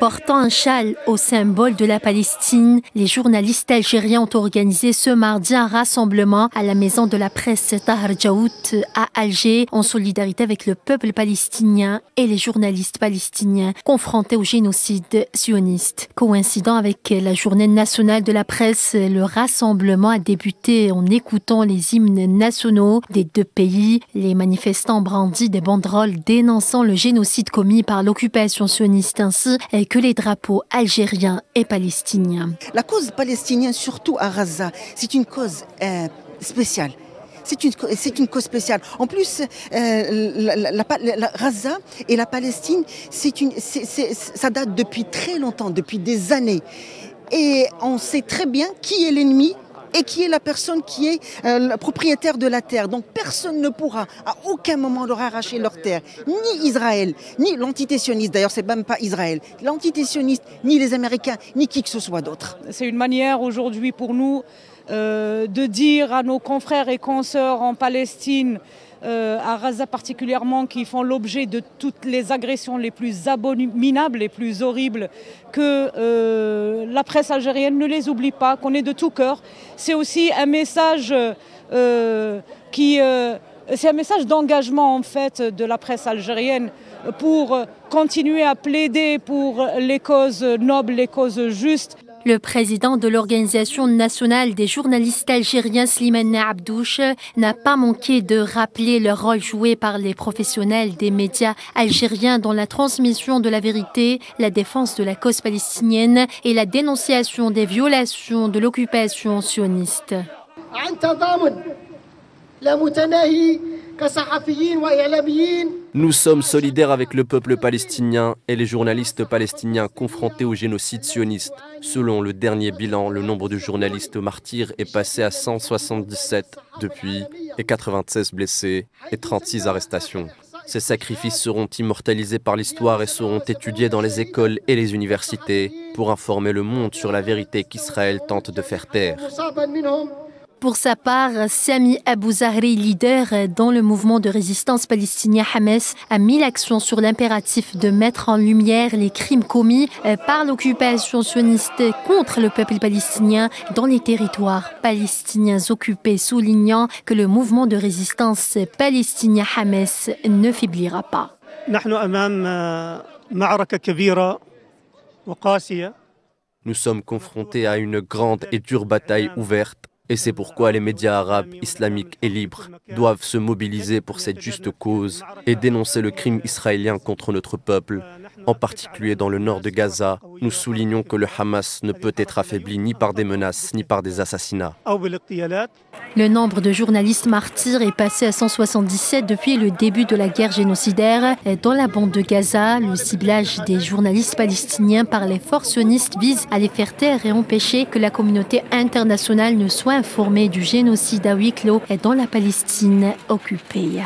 Portant un châle au symbole de la Palestine, les journalistes algériens ont organisé ce mardi un rassemblement à la maison de la presse Tahar Djaout à Alger en solidarité avec le peuple palestinien et les journalistes palestiniens confrontés au génocide sioniste. Coïncidant avec la journée nationale de la presse, le rassemblement a débuté en écoutant les hymnes nationaux des deux pays. Les manifestants brandissent des banderoles dénonçant le génocide commis par l'occupation sioniste ainsi que les drapeaux algériens et palestiniens. La cause palestinienne, surtout à Gaza, c'est une cause spéciale. C'est une cause spéciale. En plus, la Gaza et la Palestine, ça date depuis très longtemps, depuis des années. Et on sait très bien qui est l'ennemi et qui est la personne qui est le propriétaire de la terre. Donc personne ne pourra à aucun moment leur arracher leur terre. Ni Israël, ni l'entité sioniste, d'ailleurs c'est même pas Israël, l'entité sioniste, ni les Américains, ni qui que ce soit d'autre. C'est une manière aujourd'hui pour nous de dire à nos confrères et consoeurs en Palestine, à Gaza particulièrement, qui font l'objet de toutes les agressions les plus abominables, les plus horribles, que la presse algérienne ne les oublie pas, qu'on est de tout cœur. C'est aussi un message c'est un message d'engagement en fait de la presse algérienne pour continuer à plaider pour les causes nobles, les causes justes. Le président de l'Organisation nationale des journalistes algériens, Slimane Abdouche, n'a pas manqué de rappeler le rôle joué par les professionnels des médias algériens dans la transmission de la vérité, la défense de la cause palestinienne et la dénonciation des violations de l'occupation sioniste. Nous sommes solidaires avec le peuple palestinien et les journalistes palestiniens confrontés au génocide sioniste. Selon le dernier bilan, le nombre de journalistes martyrs est passé à 177 depuis et 96 blessés et 36 arrestations. Ces sacrifices seront immortalisés par l'histoire et seront étudiés dans les écoles et les universités pour informer le monde sur la vérité qu'Israël tente de faire taire. Pour sa part, Sami Abou Zahri, leader dans le mouvement de résistance palestinien Hamas, a mis l'accent sur l'impératif de mettre en lumière les crimes commis par l'occupation sioniste contre le peuple palestinien dans les territoires palestiniens occupés, soulignant que le mouvement de résistance palestinien Hamas ne faiblira pas. Nous sommes confrontés à une grande et dure bataille ouverte. Et c'est pourquoi les médias arabes, islamiques et libres doivent se mobiliser pour cette juste cause et dénoncer le crime israélien contre notre peuple. En particulier dans le nord de Gaza, nous soulignons que le Hamas ne peut être affaibli ni par des menaces ni par des assassinats. Le nombre de journalistes martyrs est passé à 177 depuis le début de la guerre génocidaire. Dans la bande de Gaza, le ciblage des journalistes palestiniens par les forces sionistes vise à les faire taire et empêcher que la communauté internationale ne soit informée du génocide à huis clos dans la Palestine occupée.